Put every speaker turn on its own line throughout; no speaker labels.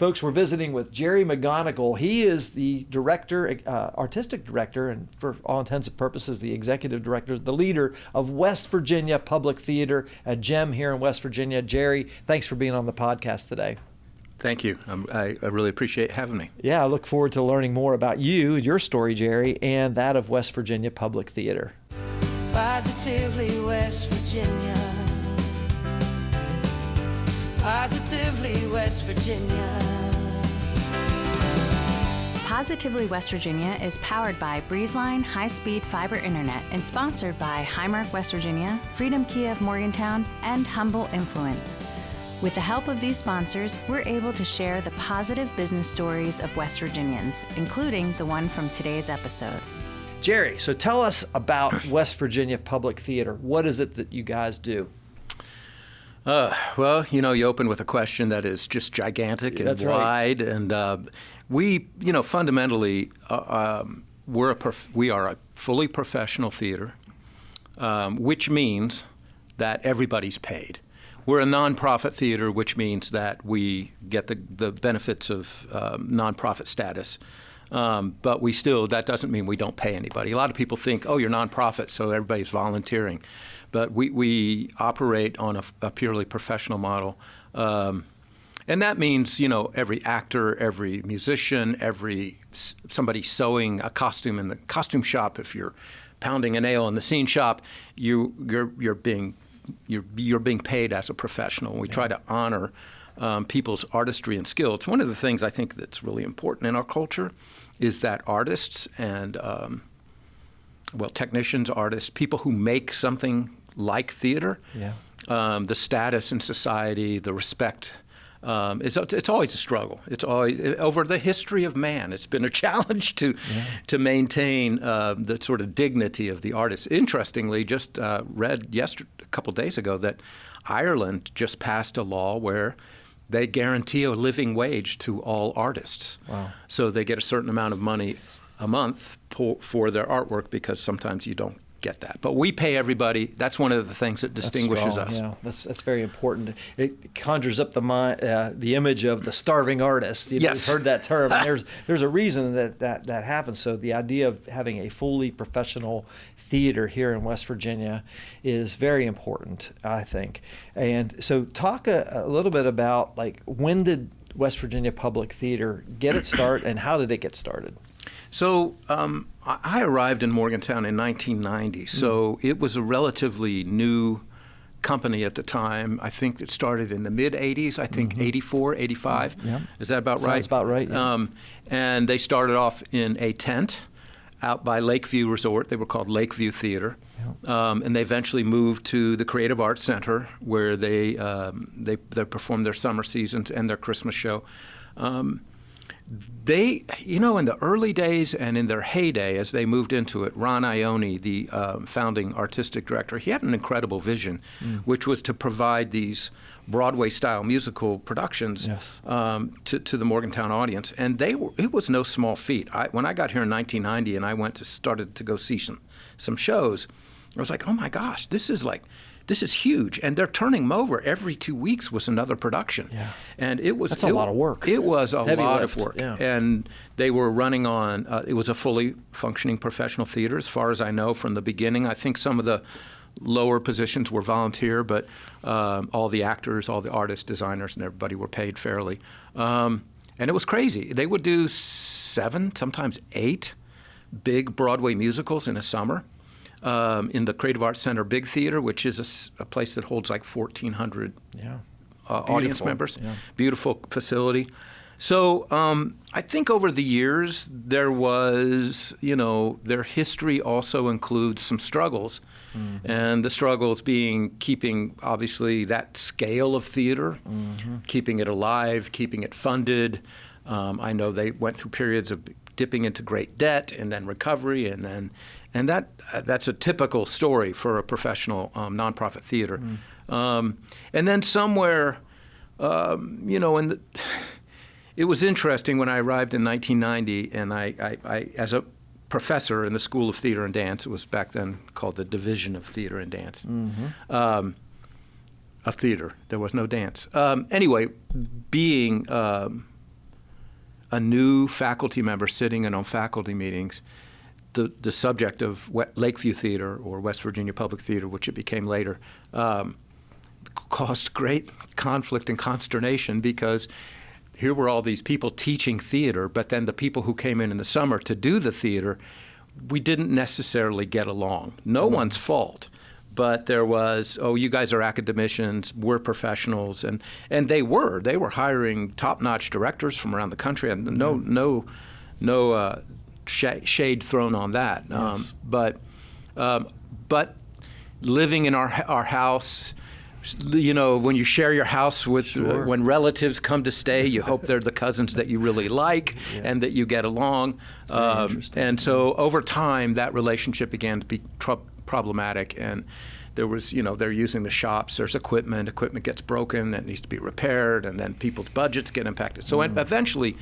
Folks, we're visiting with Jerry Mcgonigle. He is the director, artistic director, and for all intents and purposes, the executive director, the leader of West Virginia Public Theater, a gem here in West Virginia. Jerry, thanks for being on the podcast today.
Thank you. I really appreciate having me.
Yeah, I look forward to learning more about you, your story, Jerry, and that of West Virginia Public Theater.
Positively West Virginia. Positively West Virginia.
Positively West Virginia is powered by Breezeline high-speed fiber internet and sponsored by Highmark West Virginia, Freedom Kia of Morgantown, and Humble Influence. With the help of these sponsors, we're able to share the positive business stories of West Virginians, including the one from today's episode.
Jerry, so tell us about West Virginia Public Theater. What is it that you guys do?
Well, you open with a question that is just gigantic and
That's
wide,
right.
and we, fundamentally, we are a fully professional theater, which means that everybody's paid. We're a nonprofit theater, which means that we get the benefits of nonprofit status. But that doesn't mean we don't pay anybody. A lot of people think, oh, you're nonprofit, so everybody's volunteering. But we operate on a purely professional model. And that means, every actor, every musician, somebody sewing a costume in the costume shop, if you're pounding a nail in the scene shop, you're being paid as a professional. And we try to honor people's artistry and skill. It's one of the things I think that's really important in our culture is that artists and, technicians, artists, people who make something like theater, the status in society, the respect, it's always a struggle. It's always, over the history of man, it's been a challenge to maintain the sort of dignity of the artist. Interestingly, just read a couple days ago that Ireland just passed a law where they guarantee a living wage to all artists.
Wow.
So they get a certain amount of money a month for their artwork, because sometimes you don't get that. But we pay everybody. That's one of the things that distinguishes us.
Yeah, that's very important. It conjures up the image of the starving artist.
Yes.
You've heard that term. And there's a reason that happens. So the idea of having a fully professional theater here in West Virginia is very important, I think. And so talk a little bit about, when did West Virginia Public Theater get its start, and how did it get started?
So I arrived in Morgantown in 1990, so it was a relatively new company at the time. I think it started in the mid-'80s, I think 84, 85.
Yeah.
Is that about right?
Sounds about right, yeah.
And they started off in a tent out by Lakeview Resort. They were called Lakeview Theater. Yeah. And they eventually moved to the Creative Arts Center, where they performed their summer seasons and their Christmas show. They, in the early days and in their heyday, as they moved into it, Ron Ione, the founding artistic director, he had an incredible vision, which was to provide these Broadway-style musical productions to the Morgantown audience. And it was no small feat. When I got here in 1990 and I started to go see some shows, I was like, oh my gosh, this is huge, and they're turning them over every 2 weeks was another production.
Yeah.
And that's
a lot of work.
It was a
Heavy
lot
lift,
of work.
yeah.
And they were running on, it was a fully functioning professional theater, as far as I know, from the beginning. I think some of the lower positions were volunteer, but all the actors, all the artists, designers, and everybody were paid fairly. And it was crazy. They would do 7, sometimes 8 big Broadway musicals in a summer. In the Creative Arts Center Big Theater, which is a place that holds like 1,400 audience members. Yeah. Beautiful facility. So I think over the years there was, their history also includes some struggles. And the struggles being keeping, obviously, that scale of theater, keeping it alive, keeping it funded. I know they went through periods of dipping into great debt and then recovery, and that's a typical story for a professional nonprofit theater. And then somewhere, it was interesting when I arrived in 1990, and I as a professor in the School of Theater and Dance, it was back then called the Division of Theater and Dance, of theater. There was no dance. Anyway, being a new faculty member sitting in on faculty meetings, the subject of Lakeview Theater or West Virginia Public Theater, which it became later, caused great conflict and consternation because here were all these people teaching theater, but then the people who came in the summer to do the theater, we didn't necessarily get along. No one's fault, but there was, oh, you guys are academicians, we're professionals, and they were hiring top-notch directors from around the country, and no shade thrown on that.
Yes.
But living in our house, you know, when you share your house with,
Sure.
when relatives come to stay, you hope they're the cousins that you really like and that you get along.
Very interesting.
And so over time, that relationship began to be problematic. And there was, you know, they're using the shops, there's equipment gets broken, it needs to be repaired, and then people's budgets get impacted. So eventually,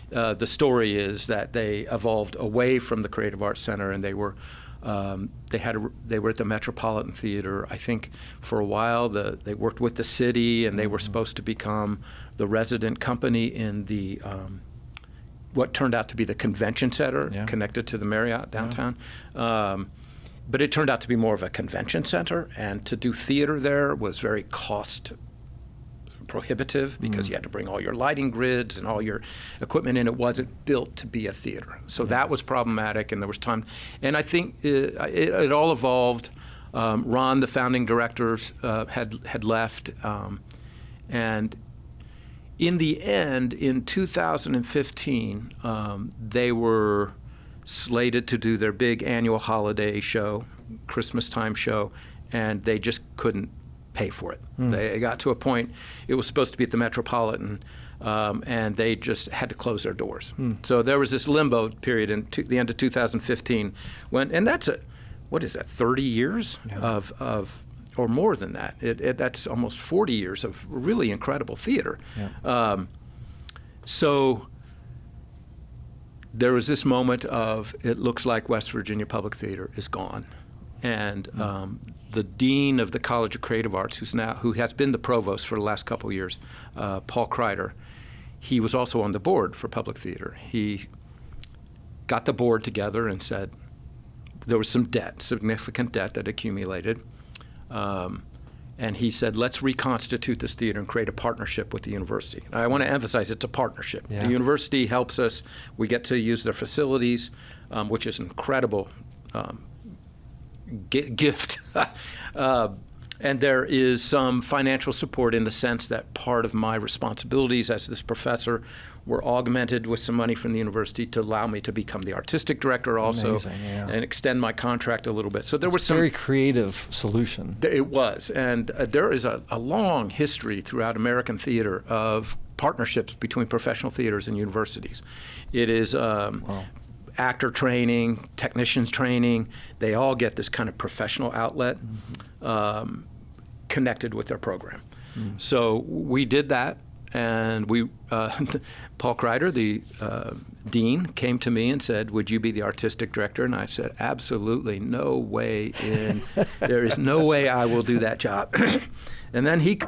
the story is that they evolved away from the Creative Arts Center, and they were they were at the Metropolitan Theater. I think for a while they worked with the city, and they were supposed to become the resident company in the what turned out to be the convention center connected to the Marriott downtown. But it turned out to be more of a convention center, and to do theater there was very cost prohibitive because you had to bring all your lighting grids and all your equipment in. It wasn't built to be a theater. So that was problematic, and there was time. And I think it all evolved. Ron, the founding directors, had left. And in the end, in 2015, they were slated to do their big annual holiday show, Christmas time show, and they just couldn't pay for it. They got to a point, it was supposed to be at the Metropolitan, and they just had to close their doors. So there was this limbo period in the end of 2015 when, and that's 30 years of or more than that. That's almost 40 years of really incredible theater. So there was this moment of, it looks like West Virginia Public Theater is gone. And the dean of the College of Creative Arts, who has been the provost for the last couple of years, Paul Kreider, he was also on the board for Public Theater. He got the board together and said there was some debt, significant debt that accumulated. And he said, let's reconstitute this theater and create a partnership with the university. I want to emphasize it's a partnership.
Yeah.
The university helps us. We get to use their facilities, which is an incredible gift. And there is some financial support in the sense that part of my responsibilities as this professor were augmented with some money from the university to allow me to become the artistic director also.
Amazing, yeah.
And extend my contract a little bit. So there was
It's a
some
very creative solution.
It was, and there is a long history throughout American theater of partnerships between professional theaters and universities. It is actor training, technicians training. They all get this kind of professional outlet connected with their program. So we did that, and Paul Kreider, the dean, came to me and said, would you be the artistic director? And I said, absolutely, no way there is no way I will do that job. And then he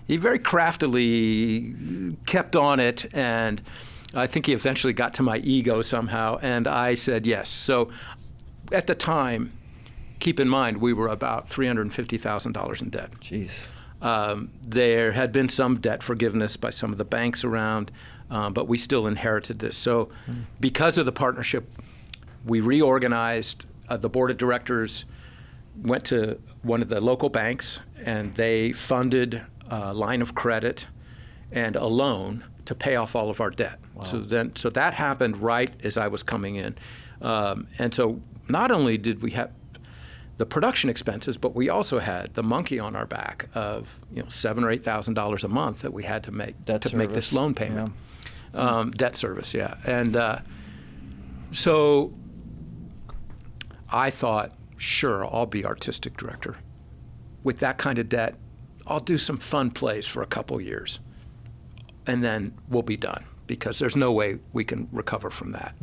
very craftily kept on it, and I think he eventually got to my ego somehow, and I said yes. So at the time, keep in mind, we were about $350,000 in debt.
Jeez.
There had been some debt forgiveness by some of the banks around, but we still inherited this. So because of the partnership, we reorganized. The board of directors went to one of the local banks, and they funded a line of credit and a loan to pay off all of our debt. Wow. So that happened right as I was coming in. And so not only did we have the production expenses, but we also had the monkey on our back of $7,000 or $8,000 a month that we had to make make this loan payment. Debt service, yeah. And so I thought, sure, I'll be artistic director. With that kind of debt, I'll do some fun plays for a couple years, and then we'll be done, because there's no way we can recover from that.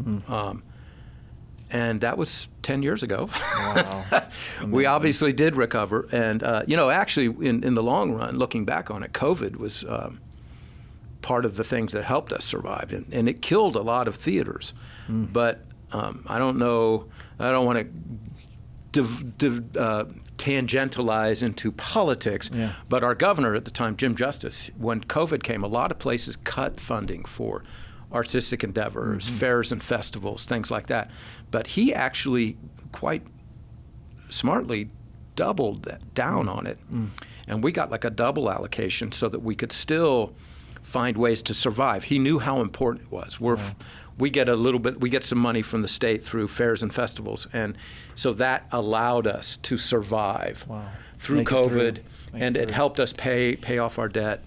And that was 10 years ago.
Wow.
We obviously did recover. And, actually, in the long run, looking back on it, COVID was part of the things that helped us survive. And it killed a lot of theaters. But I don't know, I don't want to tangentialize into politics, but our governor at the time, Jim Justice, when COVID came, a lot of places cut funding for artistic endeavors, fairs and festivals, things like that. But he actually quite smartly doubled that down on it. And we got like a double allocation so that we could still find ways to survive. He knew how important it was. We get a little bit, we get some money from the state through fairs and festivals. And so that allowed us to survive through COVID. And it helped us pay off our debt.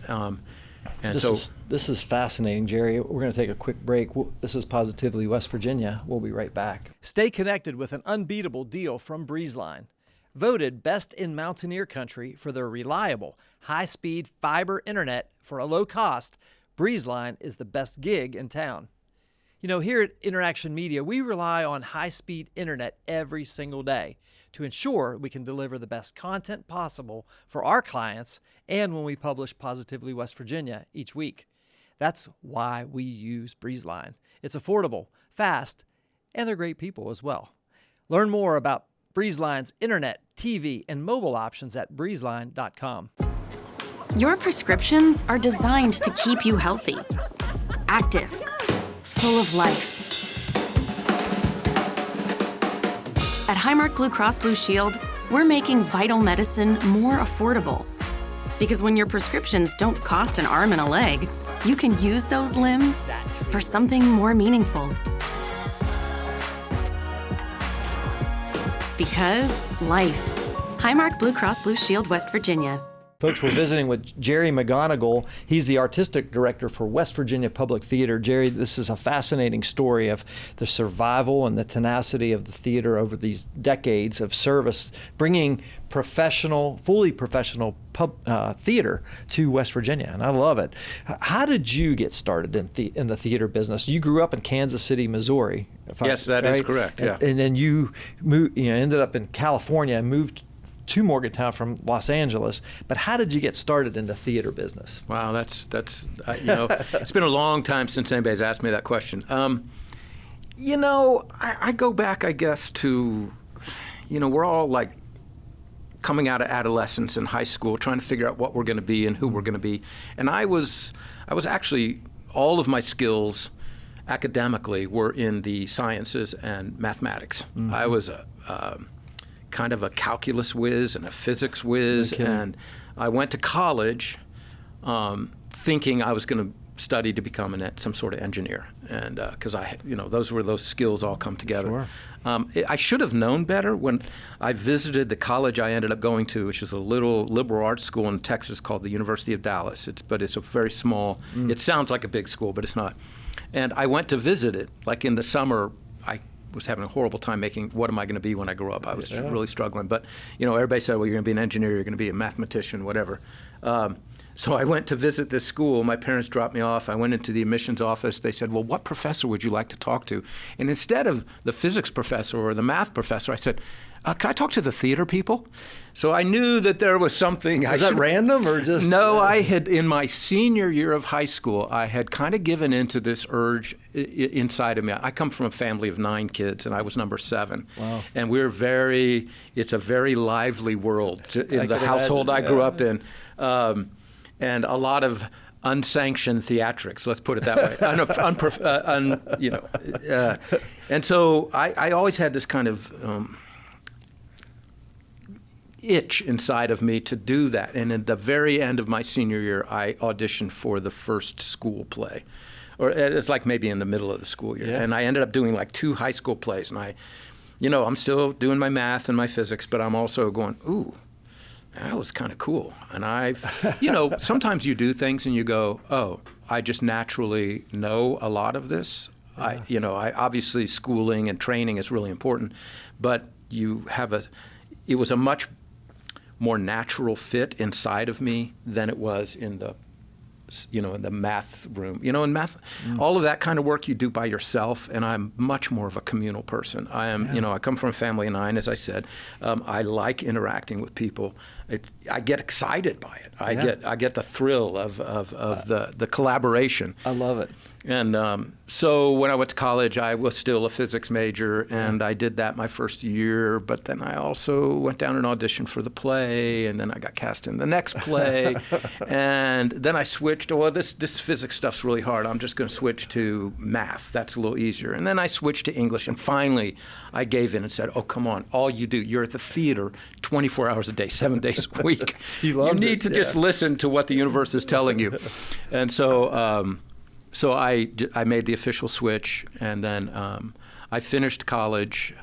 This is fascinating, Jerry. We're going to take a quick break. This is Positively West Virginia. We'll be right back. Stay connected with an unbeatable deal from Breezeline. Voted best in Mountaineer Country for their reliable, high-speed fiber internet for a low cost, Breezeline is the best gig in town. You know, here at InnerAction Media, we rely on high-speed internet every single day to ensure we can deliver the best content possible for our clients and when we publish Positively West Virginia each week. That's why we use Breezeline. It's affordable, fast, and they're great people as well. Learn more about Breezeline's internet, TV, and mobile options at breezeline.com.
Your prescriptions are designed to keep you healthy, active, full of life. At Highmark Blue Cross Blue Shield, we're making vital medicine more affordable. Because when your prescriptions don't cost an arm and a leg, you can use those limbs for something more meaningful. Because life. Highmark Blue Cross Blue Shield, West Virginia.
Folks, we're visiting with Jerry Mcgonigle. He's the artistic director for West Virginia Public Theater. Jerry, this is a fascinating story of the survival and the tenacity of the theater over these decades of service, bringing fully professional theater to West Virginia, and I love it. How did you get started in the theater business? You grew up in Kansas City, Missouri.
Yes, that is correct. Yeah,
and then you ended up in California and moved to Morgantown from Los Angeles. But how did you get started in the theater business?
Wow, that's it's been a long time since anybody's asked me that question. I go back, I guess, to, we're all like coming out of adolescence and high school, trying to figure out what we're going to be and who we're going to be. And I was actually, all of my skills academically were in the sciences and mathematics. I was a kind of a calculus whiz and a physics whiz, and I went to college thinking I was going to study to become some sort of engineer, and because those skills all come together.
Sure.
I should have known better when I visited the college I ended up going to, which is a little liberal arts school in Texas called the University of Dallas. But it's a very small. It sounds like a big school, but it's not. And I went to visit it, like in the summer. I was having a horrible time making, what am I going to be when I grow up? I was really struggling. But, everybody said, well, you're going to be an engineer, you're going to be a mathematician, whatever. So I went to visit this school. My parents dropped me off. I went into the admissions office. They said, well, what professor would you like to talk to? And instead of the physics professor or the math professor, I said, can I talk to the theater people? So I knew that there was something.
Was that random or just?
No, I had, in my senior year of high school, I had kind of given into this urge inside of me. I come from a family of 9 kids, and I was number 7. Wow. And it's a very lively world in the household I grew up in. And a lot of unsanctioned theatrics, let's put it that way. And so I always had this kind of itch inside of me to do that. And at the very end of my senior year, I auditioned for the first school play. Or it's like maybe in the middle of the school year. Yeah. And I ended up doing like 2 high school plays. And I'm still doing my math and my physics, but I'm also going, ooh, that was kind of cool. And sometimes you do things and you go, oh, I just naturally know a lot of this. Yeah. I obviously schooling and training is really important, but it was a much more natural fit inside of me than it was in the math room. In math, all of that kind of work you do by yourself, and I'm much more of a communal person. I am, I come from a family of 9, as I said. I like interacting with people, I get excited by it. I get the thrill of the collaboration.
I love it.
And so when I went to college, I was still a physics major, and I did that my first year. But then I also went down and auditioned for the play, and then I got cast in the next play. And then I switched. Well, this physics stuff's really hard. I'm just going to switch to math. That's a little easier. And then I switched to English, and finally I gave in and said, oh, come on, all you do, you're at the theater 24 hours a day, 7 days a week. You need to just listen to what the universe is telling you. And so so I made the official switch, and then I finished college.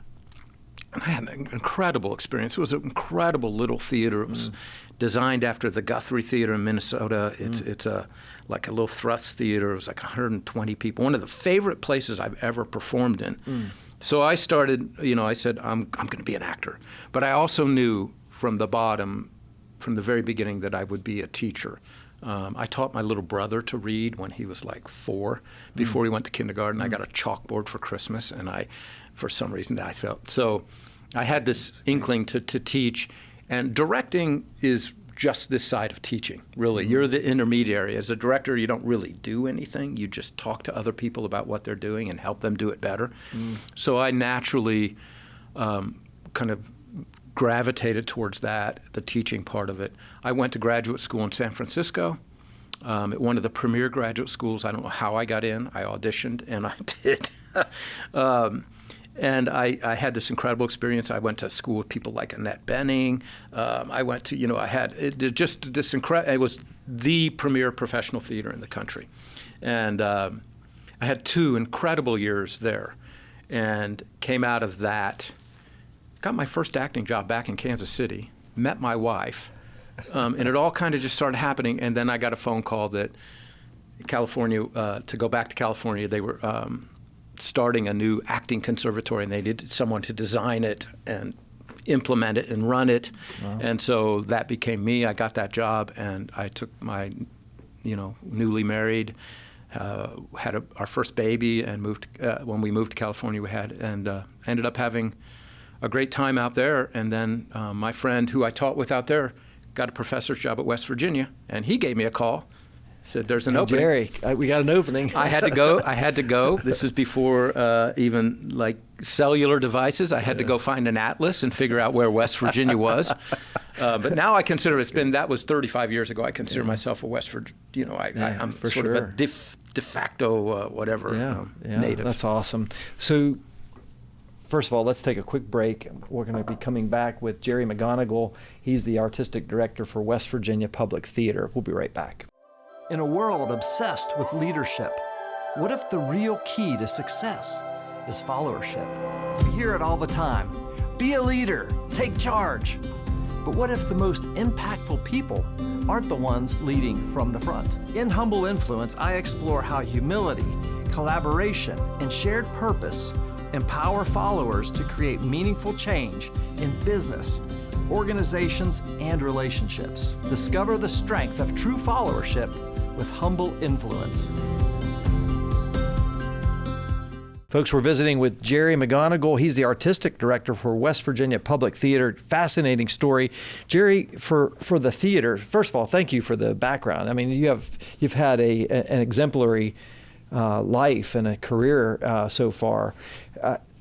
And I had an incredible experience. It was an incredible little theater. It was designed after the Guthrie Theater in Minnesota. It's like a little thrust theater. It was like 120 people. One of the favorite places I've ever performed in. So I started, I said, I'm going to be an actor. But I also knew from the very beginning, that I would be a teacher. I taught my little brother to read when he was like 4, before he went to kindergarten. I got a chalkboard for Christmas, and for some reason, I felt so. I had this inkling to teach, and directing is just this side of teaching, really. You're the intermediary. As a director, you don't really do anything. You just talk to other people about what they're doing and help them do it better. So I naturally kind of gravitated towards that, the teaching part of it. I went to graduate school in San Francisco, at one of the premier graduate schools. I don't know how I got in. I auditioned, and I did. And I had this incredible experience. I went to school with people like Annette Bening. I went to, it was the premier professional theater in the country. And I had 2 incredible years there, and came out of that. Got my first acting job back in Kansas City, met my wife, and it all kind of just started happening. And then I got a phone call that California, to go back to California, they were starting a new acting conservatory, and they needed someone to design it and implement it and run it. Wow. And so that became me. I got that job, and I took my, newly married, had our first baby, and moved. When we moved to California, ended up having a great time out there. And then my friend who I taught with out there got a professor's job at West Virginia, and he gave me a call, said there's an opening.
Jerry, we got an opening.
I had to go. This is before even like cellular devices. I had to go find an atlas and figure out where West Virginia was. But now I consider that was 35 years ago. I consider myself a West Virginia, I'm for sort of a de facto native.
That's awesome. So, first of all, let's take a quick break. We're going to be coming back with Jerry Mcgonigle. He's the artistic director for West Virginia Public Theater. We'll be right back.
In a world obsessed with leadership, what if the real key to success is followership? We hear it all the time. Be a leader, take charge. But what if the most impactful people aren't the ones leading from the front? In Humble Influence, I explore how humility, collaboration, and shared purpose empower followers to create meaningful change in business, organizations, and relationships. Discover the strength of true followership with Humble Influence.
Folks, we're visiting with Jerry Mcgonigle. He's the artistic director for West Virginia Public Theater. Fascinating story. Jerry, for the theater, first of all, thank you for the background. I mean, you've had an exemplary life and a career so far.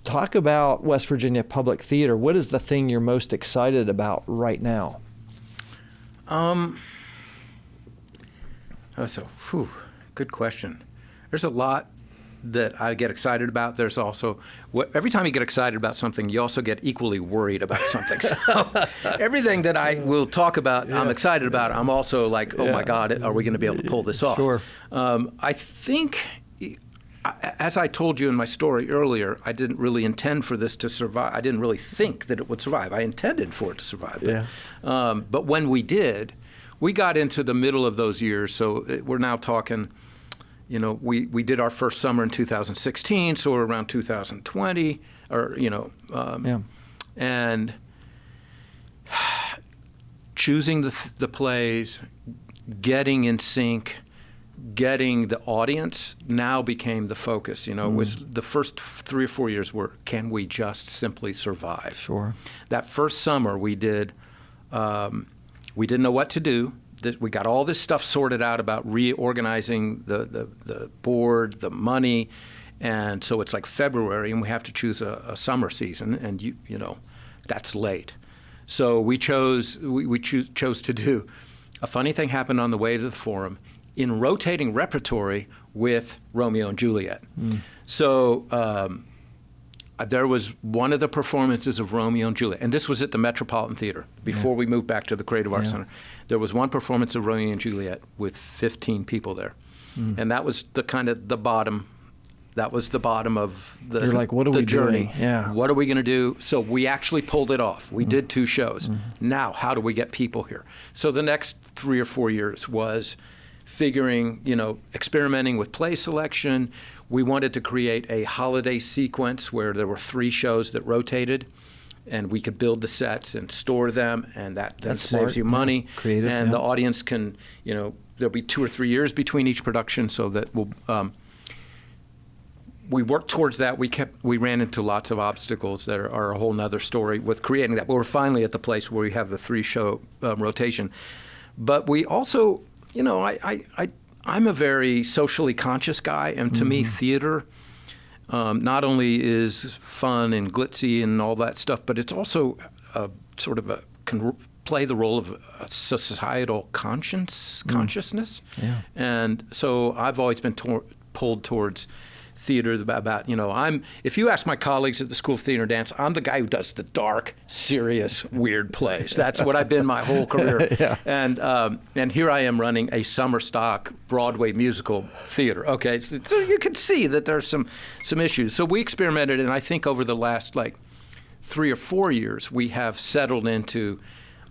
Talk about West Virginia Public Theater. What is the thing you're most excited about right now?
That's good question. There's a lot that I get excited about. There's also, every time you get excited about something, you also get equally worried about something. So everything that I will talk about, I'm excited about. I'm also like, oh my God, are we going to be able to pull this off?
Sure.
I think, as I told you in my story earlier, I didn't really intend for this to survive. I didn't really think that it would survive. I intended for it to survive. But when we did, we got into the middle of those years. So we're now talking, we did our first summer in 2016, so we're around 2020, and choosing the plays, getting in sync, getting the audience now became the focus. Was the first 3 or 4 years were, can we just simply survive?
Sure.
That first summer we did We didn't know what to do. We got all this stuff sorted out about reorganizing the board, the money, and so it's like February, and we have to choose a summer season, and you know, that's late. So we chose to do. A funny thing happened on the way to the Forum in rotating repertory with Romeo and Juliet. So there was one of the performances of Romeo and Juliet, and this was at the Metropolitan Theater before we moved back to the Creative Arts Center. There was one performance of Romeo and Juliet with 15 people there, and that was the kind of the bottom. That was the bottom of the,
You're like, what are
the
we
journey.
doing? Yeah.
What are we going to do? So we actually pulled it off. We did 2 shows. Now, how do we get people here? So the next 3 or 4 years was figuring, you know, experimenting with play selection. We wanted to create a holiday sequence where there were 3 shows that rotated, and we could build the sets and store them, and that then
That's smart.
saves you money.
Yeah. Creative,
and
yeah.
the audience can, you know, there'll be 2 or 3 years between each production, so that we'll. We worked towards that. We ran into lots of obstacles that are a whole nother story with creating that. But we're finally at the place where we have the 3-show rotation. But we also, you know, I'm a very socially conscious guy, and to me, theater not only is fun and glitzy and all that stuff, but it's also can play the role of a societal consciousness.
Yeah.
And so I've always been pulled towards theater about, you know, if you ask my colleagues at the School of Theater and Dance, I'm the guy who does the dark, serious, weird plays. That's what I've been my whole career.
Yeah.
And here I am running a summer stock Broadway musical theater. Okay, so you can see that there's some issues. So we experimented, and I think over the last 3 or 4 years, we have settled into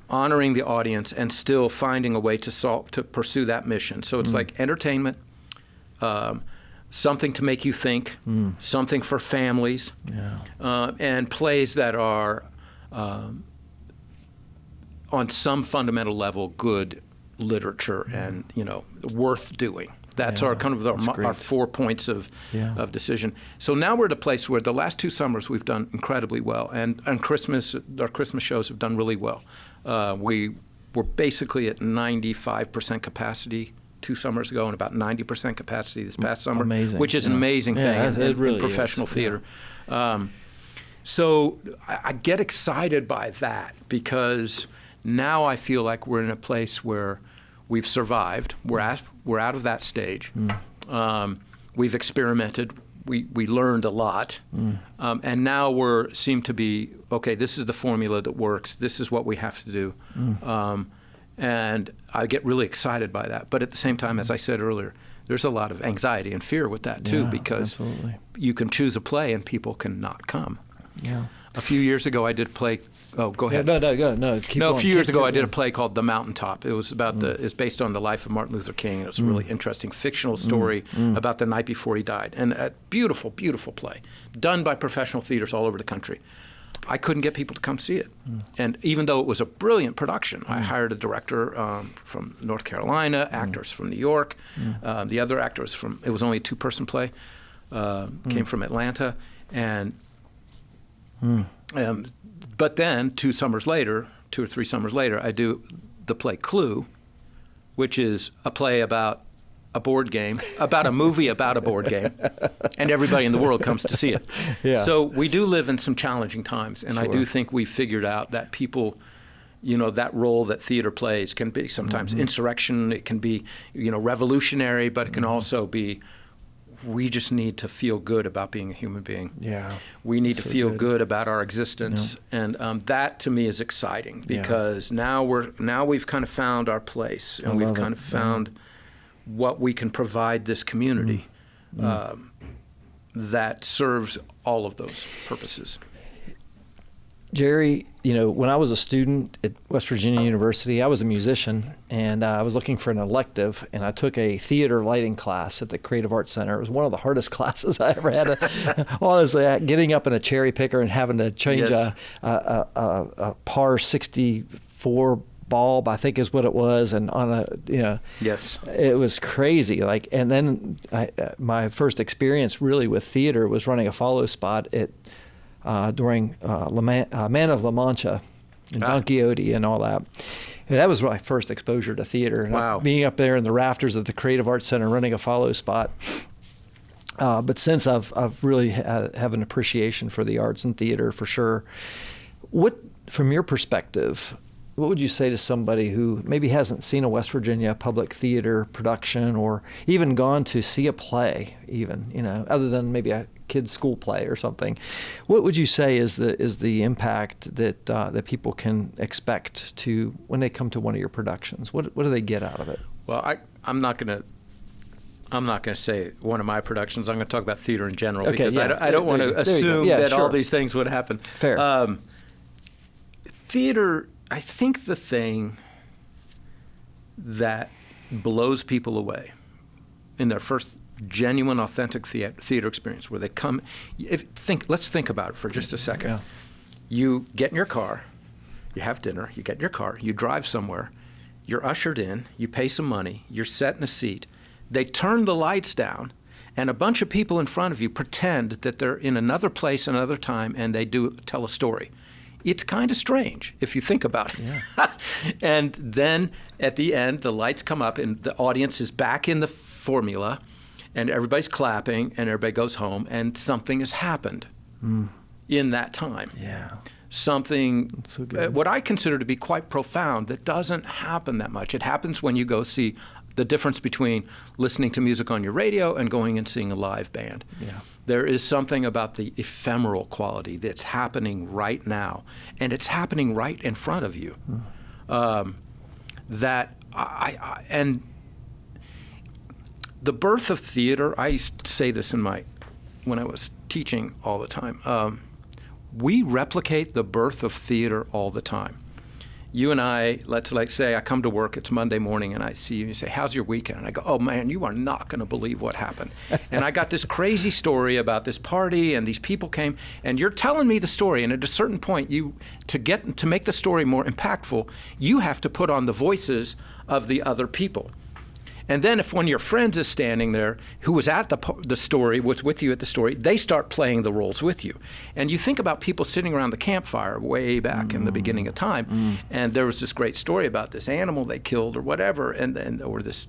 honoring the audience and still finding a way to pursue that mission. So it's like entertainment, something to make you think, something for families, and plays that are on some fundamental level good literature and, you know, worth doing. That's our kind of our 4 points of decision. So now we're at a place where the last 2 summers we've done incredibly well, and our Christmas shows have done really well. We were basically at 95% capacity 2 summers ago, and about 90% capacity this past summer,
Amazing.
which is an amazing thing
it really
in professional
is.
theater. So I get excited by that because now I feel like we're in a place where we've survived. We're out of that stage. We've experimented. We learned a lot, and now seem to be okay. This is the formula that works. This is what we have to do. And I get really excited by that. But at the same time, as I said earlier, there's a lot of anxiety and fear with that, too, because
absolutely.
You can choose a play and people cannot come.
Yeah.
A few years ago, I did a play. Oh, go ahead.
No, go. No, keep going.
A few years ago, I did a play called The Mountaintop. It was about it's based on the life of Martin Luther King. It was a really interesting fictional story about the night before he died. And a beautiful, beautiful play, done by professional theaters all over the country. I couldn't get people to come see it. And even though it was a brilliant production, I hired a director from North Carolina, actors from New York. The other actors it was only a 2-person play, came from Atlanta. And but then 2 or 3 summers later, I do the play Clue, which is a play about a board game, about a movie about a board game, and everybody in the world comes to see it.
Yeah.
So we do live in some challenging times, and I do think we've figured out that people, you know, that role that theater plays can be sometimes insurrection, it can be, you know, revolutionary, but it can also be, we just need to feel good about being a human being.
Yeah.
We need to feel good about our existence, and that to me is exciting because now we've kind of found our place, and we've kind of found what we can provide this community that serves all of those purposes.
Jerry, you know, when I was a student at West Virginia University, I was a musician, and I was looking for an elective, and I took a theater lighting class at the Creative Arts Center. It was one of the hardest classes I ever had. Honestly, getting up in a cherry picker and having to change a par 64 bulb, I think is what it was, and on a, you know,
Yes,
it was crazy. Like, and then my first experience really with theater was running a follow spot at during Man of La Mancha and Don Quixote and all that. And that was my first exposure to theater.
Wow.
Being up there in the rafters of the Creative Arts Center, running a follow spot. But since I've really have an appreciation for the arts and theater for sure. What, from your perspective, what would you say to somebody who maybe hasn't seen a West Virginia public theater production or even gone to see a play, even, other than maybe a kid's school play or something? What would you say is the impact that people can expect to when they come to one of your productions? What do they get out of it?
Well, I'm not going to say one of my productions. I'm going to talk about theater in general,
Okay,
because
yeah.
I don't want to assume that
sure.
all these things would happen.
Fair.
Theater, I think the thing that blows people away in their first genuine, authentic theater experience, where they come, let's think about it for just a second.
Yeah.
You get in your car, you have dinner, you get in your car, you drive somewhere, you're ushered in, you pay some money, you're set in a seat, they turn the lights down, and a bunch of people in front of you pretend that they're in another place, another time, and they do tell a story. It's kind of strange if you think about it. Yeah. And then at the end, the lights come up and the audience is back in the formula and everybody's clapping and everybody goes home and something has happened in that time.
Yeah.
Something,
so good.
What I consider to be quite profound, that doesn't happen that much. It happens when you go see the difference between listening to music on your radio and going and seeing a live band.
Yeah.
There is something about the ephemeral quality that's happening right now, and it's happening right in front of you. That and the birth of theater. I used to say this when I was teaching all the time. We replicate the birth of theater all the time. You and I, let's say I come to work, it's Monday morning, and I see you, and you say, how's your weekend? And I go, oh man, you are not going to believe what happened. And I got this crazy story about this party, and these people came, and you're telling me the story, and at a certain point, to make the story more impactful, you have to put on the voices of the other people. And then if one of your friends is standing there who was at the story, was with you at the story, they start playing the roles with you. And you think about people sitting around the campfire way back in the beginning of time, and there was this great story about this animal they killed or whatever, or this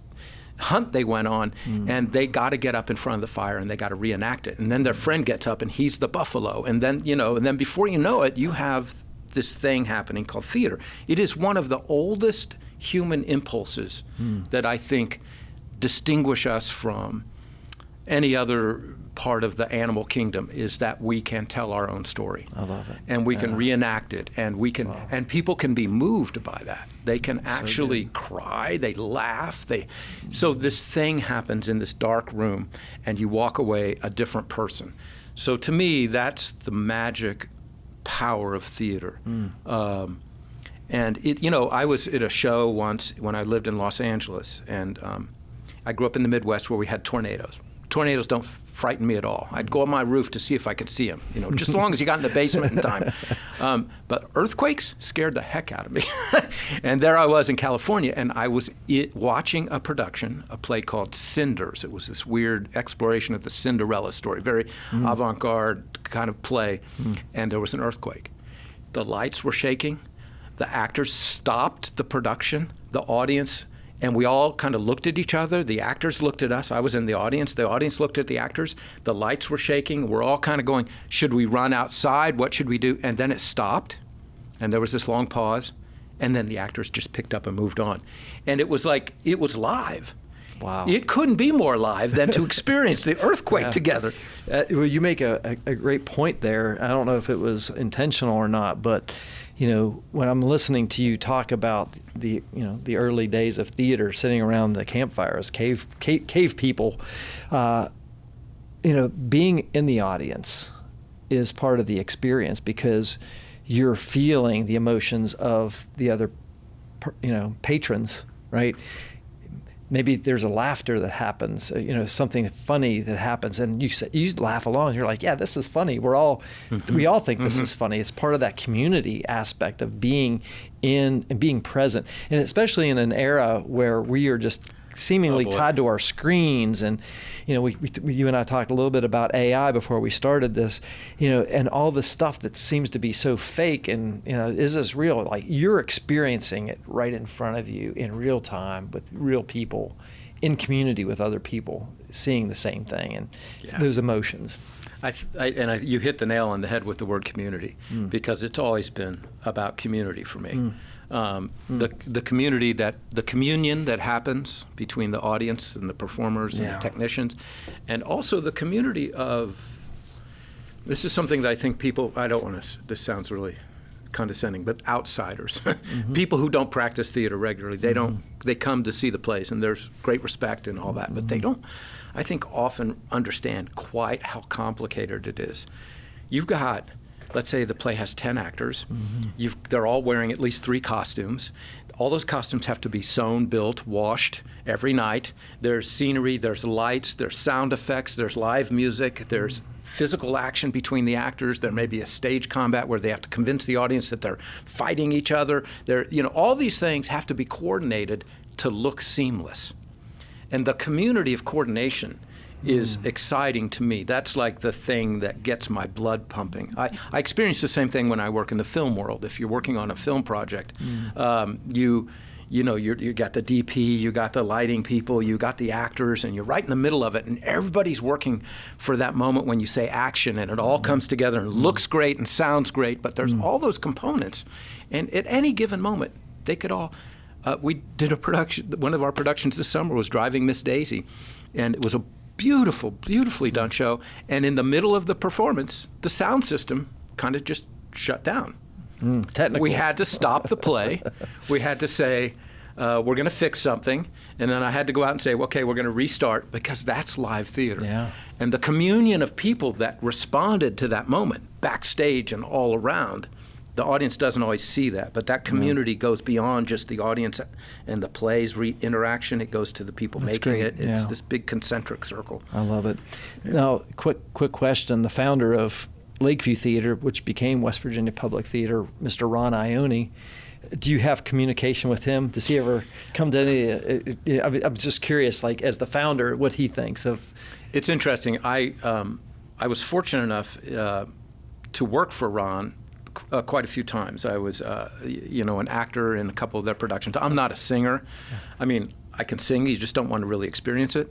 hunt they went on, and they got to get up in front of the fire and they got to reenact it. And then their friend gets up and he's the buffalo. And then before you know it, you have this thing happening called theater. It is one of the oldest human impulses that I think distinguish us from any other part of the animal kingdom, is that we can tell our own story.
I love it.
And we can reenact it, and we can, and people can be moved by that. They can actually cry, they laugh, so this thing happens in this dark room, and you walk away a different person. So to me, that's the magic power of theater. And I was at a show once when I lived in Los Angeles, and I grew up in the Midwest where we had tornadoes. Tornadoes don't frighten me at all. I'd go on my roof to see if I could see them, just as long as you got in the basement in time. But earthquakes scared the heck out of me. And there I was in California, and I was watching a play called Cinders. It was this weird exploration of the Cinderella story, very avant-garde kind of play, and there was an earthquake. The lights were shaking. The actors stopped the production, the audience, and we all kind of looked at each other. The actors looked at us. I was in the audience looked at the actors. The lights were shaking. We're all kind of going, should we run outside? What should we do? And then it stopped, and there was this long pause, and then the actors just picked up and moved on. And it was like, it was live.
Wow.
It couldn't be more live than to experience the earthquake together.
Well, you make a great point there. I don't know if it was intentional or not, but when I'm listening to you talk about the early days of theater, sitting around the campfire as cave people, being in the audience is part of the experience, because you're feeling the emotions of the other, patrons, right? Maybe there's a laughter that happens, something funny that happens, and you laugh along. You're like, yeah, this is funny. We all think this is funny. It's part of that community aspect of being in and being present, and especially in an era where we are just seemingly tied to our screens. And, you and I talked a little bit about AI before we started this, and all the stuff that seems to be so fake. And, is this real? Like, you're experiencing it right in front of you in real time with real people in community with other people seeing the same thing and those emotions.
You hit the nail on the head with the word community, because it's always been about community for me. The community, the communion that happens between the audience and the performers and the technicians, and also the community of, this is something that I think people, I don't want to, this sounds really condescending, but outsiders, people who don't practice theater regularly, they come to see the plays, and there's great respect and all that, but they don't, I think, often understand quite how complicated it is. You've got, let's say the play has 10 actors. They're all wearing at least 3 costumes. All those costumes have to be sewn, built, washed every night. There's scenery, there's lights, there's sound effects, there's live music, there's physical action between the actors. There may be a stage combat where they have to convince the audience that they're fighting each other. All these things have to be coordinated to look seamless. And the community of coordination is exciting to me. That's like the thing that gets my blood pumping. I experience the same thing when I work in the film world. If you're working on a film project, you got the DP, you got the lighting people, you got the actors, and you're right in the middle of it, and everybody's working for that moment when you say action, and it all comes together and looks great and sounds great, but there's all those components. And at any given moment, they could all, we did a production, one of our productions this summer was Driving Miss Daisy, and it was a beautifully done show, and in the middle of the performance, the sound system kind of just shut down.
Technical.
We had to stop the play. We had to say, we're going to fix something, and then I had to go out and say, okay, we're going to restart, because that's live theater.
Yeah.
And the communion of people that responded to that moment, backstage and all around, the audience doesn't always see that, but that community goes beyond just the audience and the play's interaction. It goes to the people making it. It's this big concentric circle.
I love it. Now, quick question. The founder of Lakeview Theater, which became West Virginia Public Theater, Mr. Ron Ione, do you have communication with him? Does he ever come to any? I'm just curious, like, as the founder, what he thinks of.
It's interesting. I was fortunate enough to work for Ron quite a few times. I was, an actor in a couple of their productions. I'm not a singer. I mean, I can sing. You just don't want to really experience it.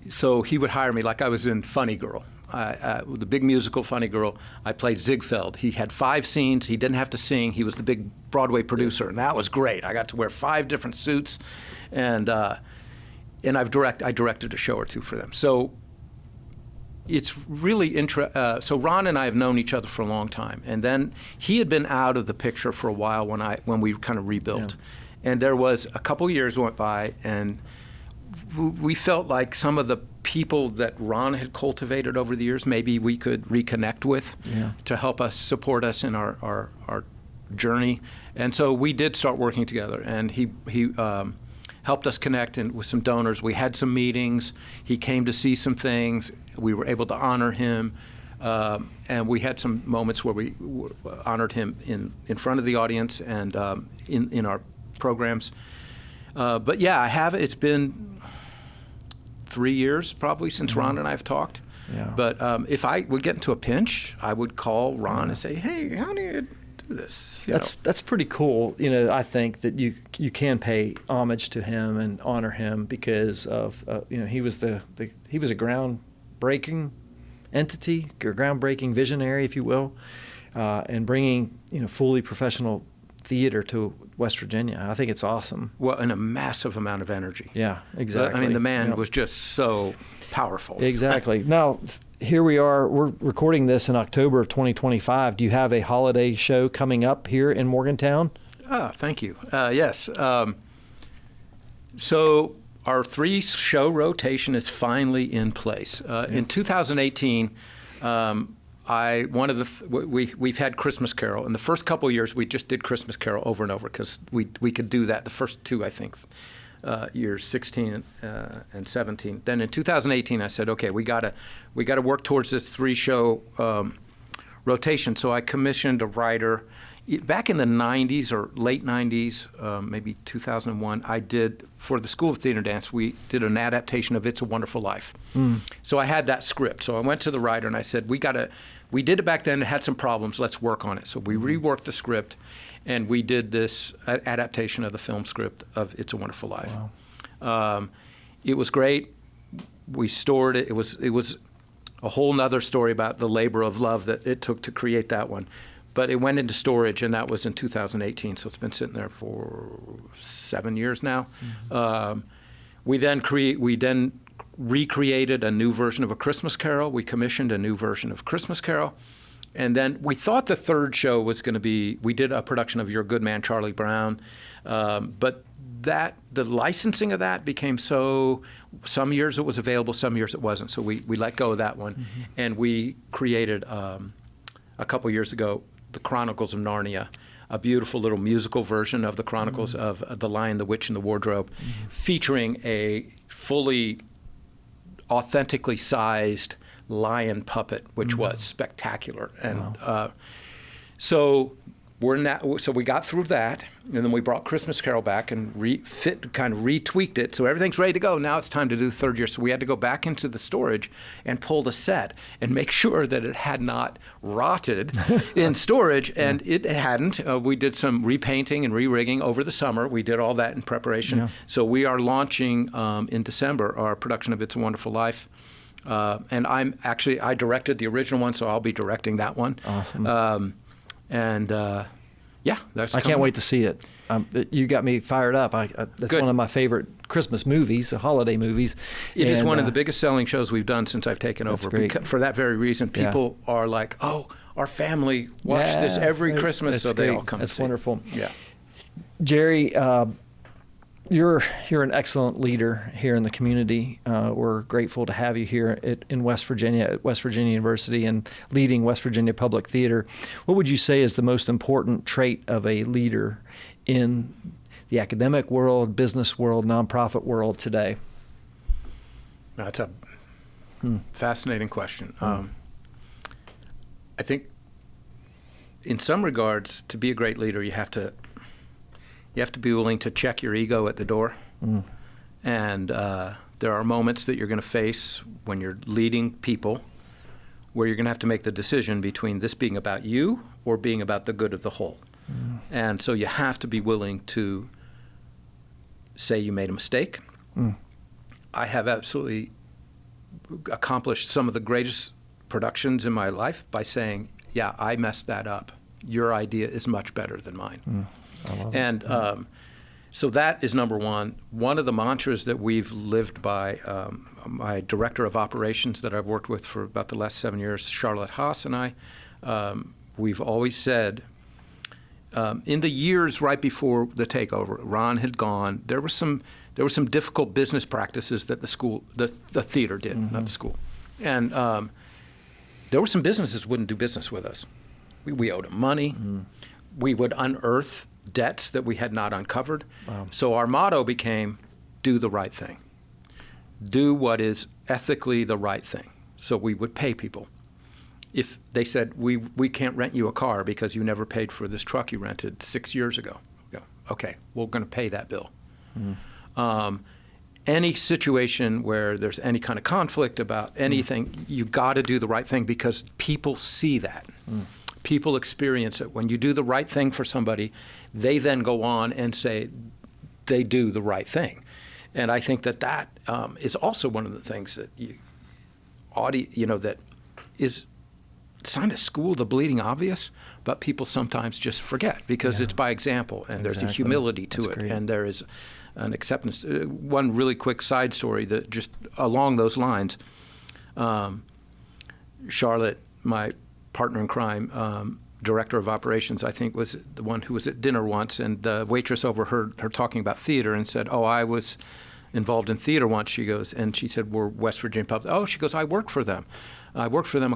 So he would hire me, like I was in Funny Girl, the big musical Funny Girl. I played Ziegfeld. He had 5 scenes. He didn't have to sing. He was the big Broadway producer, and that was great. I got to wear 5 different suits, and I directed a show or 2 for them. So it's really so Ron and I have known each other for a long time, and then he had been out of the picture for a while when we kind of rebuilt, and there was a couple years went by, and we felt like some of the people that Ron had cultivated over the years, maybe we could reconnect with to help us, support us in our journey. And so we did start working together, and he helped us connect with some donors. We had some meetings. He came to see some things. We were able to honor him. And we had some moments where we honored him in front of the audience and in our programs. But yeah, it's been 3 years probably since Ron and I have talked.
Yeah.
But if I would get into a pinch, I would call Ron and say, hey, how do you do this?
That's pretty cool. I think that you can pay homage to him and honor him because of he was he was a groundbreaking entity, a groundbreaking visionary, if you will, and bringing fully professional theater to West Virginia. I think it's awesome.
Well, and a massive amount of energy.
Yeah, exactly.
I mean, the man was just so powerful.
Exactly. Now, here we are. We're recording this in October of 2025. Do you have a holiday show coming up here in Morgantown?
Thank you. Yes. So our 3-show rotation is finally in place. In 2018, we've had Christmas Carol. In the first couple of years, we just did Christmas Carol over and over because we could do that. The first 2, I think, years 16 and 17. Then in 2018, I said, okay, we gotta work towards this 3-show rotation. So I commissioned a writer back in the 90s or late 90s, maybe 2001, I did, for the School of Theater and Dance, we did an adaptation of It's a Wonderful Life. So I had that script. So I went to the writer and I said, we did it back then, it had some problems, let's work on it. So we reworked the script and we did this adaptation of the film script of It's a Wonderful Life. Wow. It was great. We stored it. It was a whole nother story about the labor of love that it took to create that one. But it went into storage, and that was in 2018, so it's been sitting there for 7 years now. We then recreated a new version of A Christmas Carol. We commissioned a new version of Christmas Carol. And then we thought the third show was going to be, we did a production of Your Good Man, Charlie Brown. But the licensing of that became some years it was available, some years it wasn't. So we let go of that one. And we created, a couple years ago, The Chronicles of Narnia, a beautiful little musical version of the Chronicles of The Lion, the Witch, and the Wardrobe, featuring a fully authentically sized lion puppet, which was spectacular. And so we got through that, and then we brought Christmas Carol back and kind of retweaked it. So everything's ready to go. Now it's time to do third year. So we had to go back into the storage and pull the set and make sure that it had not rotted in storage, and it hadn't. We did some repainting and re-rigging over the summer. We did all that in preparation. Yeah. So we are launching in December our production of It's a Wonderful Life. And I directed the original one, so I'll be directing that one.
Awesome.
That's
I can't wait to see it. You got me fired up. That's
Good.
one of my favorite Christmas movies, holiday movies.
It is one of the biggest selling shows we've done since I've taken over. For that very reason, people are like, "Oh, our family watch this every Christmas," so they all come.
That's
to see
wonderful.
It. Yeah,
Jerry, you're an excellent leader here in the community. We're grateful to have you here in West Virginia, at West Virginia University, and leading West Virginia Public Theater. What would you say is the most important trait of a leader in the academic world, business world, nonprofit world today?
That's a fascinating question. I think in some regards, to be a great leader, you have to be willing to check your ego at the door. And there are moments that you're going to face when you're leading people where you're going to have to make the decision between this being about you or being about the good of the whole. And so you have to be willing to say you made a mistake. I have absolutely accomplished some of the greatest productions in my life by saying, yeah, I messed that up. Your idea is much better than mine. And so that is number one. One of the mantras that we've lived by, my director of operations that I've worked with for about the last 7 years, Charlotte Haas, and I, we've always said, in the years right before the takeover, Ron had gone, there were some difficult business practices that the theater did, not the school. And there were some businesses that wouldn't do business with us. We owed them money. We would unearth debts that we had not uncovered. Wow. So our motto became, do the right thing. Do what is ethically the right thing. So we would pay people. If they said, we can't rent you a car because you never paid for this truck you rented 6 years ago. We go, okay, we're going to pay that bill. Any situation where there's any kind of conflict about anything, you got to do the right thing because people see that. People experience it. When you do the right thing for somebody, they then go on and say they do the right thing. And I think that is also one of the things that that is, it's not a school, the bleeding obvious, but people sometimes just forget because it's by example, and there's a humility to it, and there is an acceptance. One really quick side story that just along those lines, Charlotte, my partner in crime, director of operations, I think, was the one who was at dinner once, and the waitress overheard her talking about theater and said, "Oh, I was involved in theater once." She goes, and she said, "We're West Virginia Public." Oh, she goes, "I worked for them. I worked for them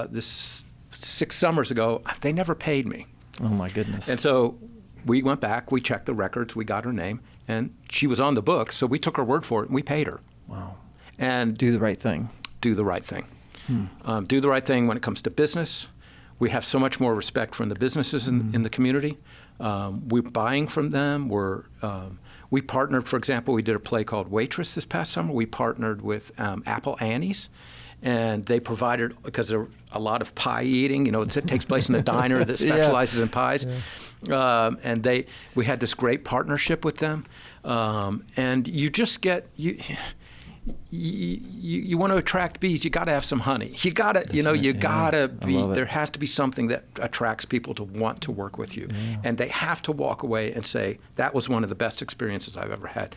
this 6 summers ago. They never paid me."
Oh my goodness!
And so we went back, we checked the records, we got her name, and she was on the books. So we took her word for it, and we paid her.
Wow!
And
do the right thing.
Do the right thing. Do the right thing when it comes to business, We have so much more respect from the businesses in the community. We're buying from them. We partnered, for example, we did a play called Waitress this past summer. We partnered with Apple Annie's, and they provided, because there a lot of pie eating, it takes place in a diner that specializes in pies. Yeah. And we had this great partnership with them. And you just get, you want to attract bees, you got to have some honey. You got to, there has to be something that attracts people to want to work with you. Yeah. And they have to walk away and say, that was one of the best experiences I've ever had.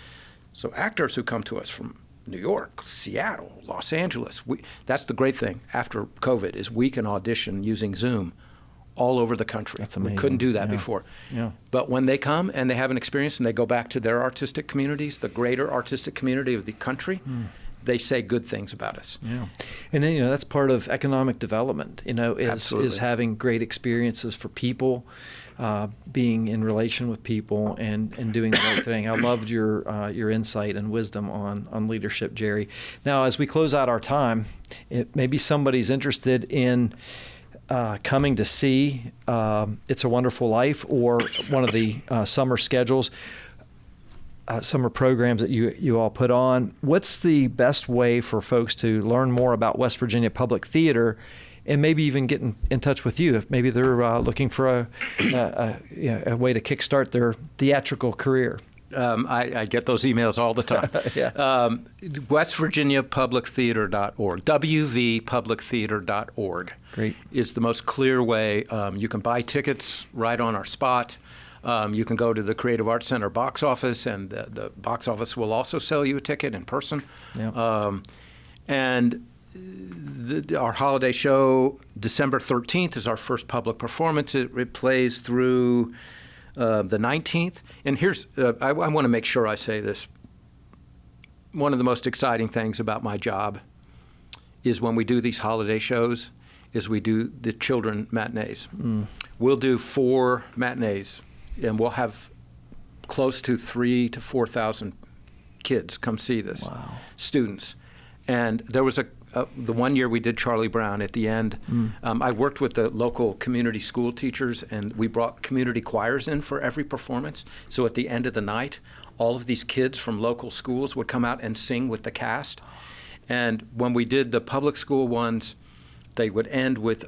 So actors who come to us from New York, Seattle, Los Angeles, that's the great thing after COVID is we can audition using Zoom all over the country.
That's amazing.
We couldn't do that before. Yeah. But when they come and they have an experience and they go back to their artistic communities, the greater artistic community of the country, they say good things about us.
Yeah. And then, that's part of economic development, is having great experiences for people, being in relation with people and doing the right thing. I loved your insight and wisdom on leadership, Jerry. Now, as we close out our time, maybe somebody's interested in coming to see It's a Wonderful Life or one of the summer schedules, summer programs that you all put on. What's the best way for folks to learn more about West Virginia Public Theater and maybe even get in touch with you if maybe they're looking for a way to kickstart their theatrical career?
I get those emails all the time. WestVirginiaPublicTheater.org, WVPublicTheater.org.
Great.
Is the most clear way. You can buy tickets right on our spot. You can go to the Creative Arts Center box office, and the box office will also sell you a ticket in person. Yeah. And our holiday show, December 13th, is our first public performance. It plays through the 19th. And here's, I want to make sure I say this. One of the most exciting things about my job is when we do these holiday shows is we do the children matinees. We'll do 4 matinees, and we'll have close to 3,000 to 4,000 kids come see this. Wow. Students. And there was the one year we did Charlie Brown at the end. I worked with the local community school teachers, and we brought community choirs in for every performance. So at the end of the night, all of these kids from local schools would come out and sing with the cast. And when we did the public school ones, they would end with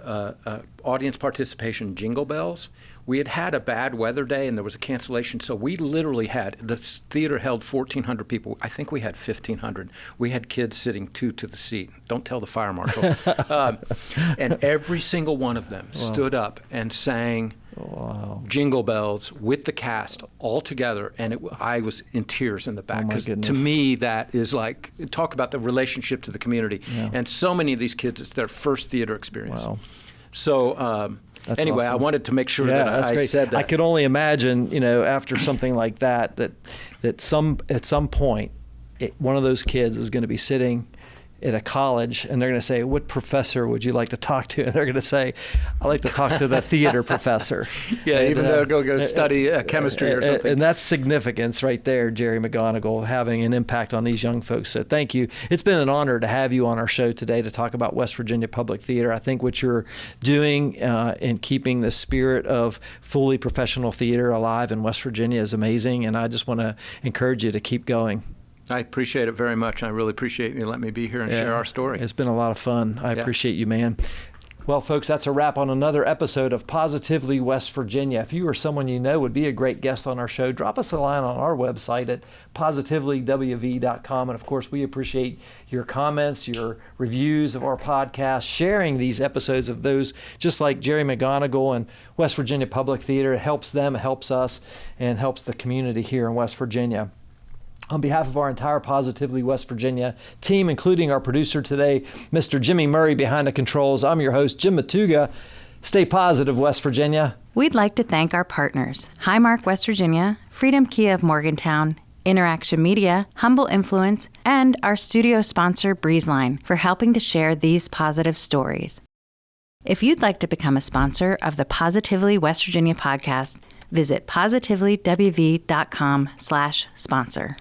audience participation jingle bells. We had a bad weather day and there was a cancellation, so we literally had, the theater held 1,400 people. I think we had 1,500. We had kids sitting 2 to the seat. Don't tell the fire marshal. And every single one of them stood up and sang jingle bells with the cast all together, and I was in tears in the back, because to me that is like, talk about the relationship to the community. And so many of these kids, it's their first theater experience. So anyway, awesome. I wanted to make sure that I said that.
I could only imagine, after something like that at some point, one of those kids is going to be sitting at a college, and they're going to say, "What professor would you like to talk to?" And they're going to say, "I'd like to talk to the theater professor."
Even though they'll go study chemistry or something.
And that's significance right there, Jerry Mcgonigle, having an impact on these young folks. So thank you. It's been an honor to have you on our show today to talk about West Virginia Public Theater. I think what you're doing in keeping the spirit of fully professional theater alive in West Virginia is amazing, and I just want to encourage you to keep going.
I appreciate it very much. I really appreciate you letting me be here and share our story.
It's been a lot of fun. I appreciate you, man. Well, folks, that's a wrap on another episode of Positively West Virginia. If you or someone you know would be a great guest on our show, drop us a line on our website at positivelywv.com. And of course, we appreciate your comments, your reviews of our podcast, sharing these episodes of those just like Jerry Mcgonigle and West Virginia Public Theater. It helps them, it helps us, and helps the community here in West Virginia. On behalf of our entire Positively West Virginia team, including our producer today, Mr. Jimmy Murray behind the controls, I'm your host, Jim Matuga. Stay positive, West Virginia.
We'd like to thank our partners, Highmark West Virginia, Freedom Kia of Morgantown, InnerAction Media, Humble Influence, and our studio sponsor, Breezeline, for helping to share these positive stories. If you'd like to become a sponsor of the Positively West Virginia podcast, visit positivelywv.com/sponsor.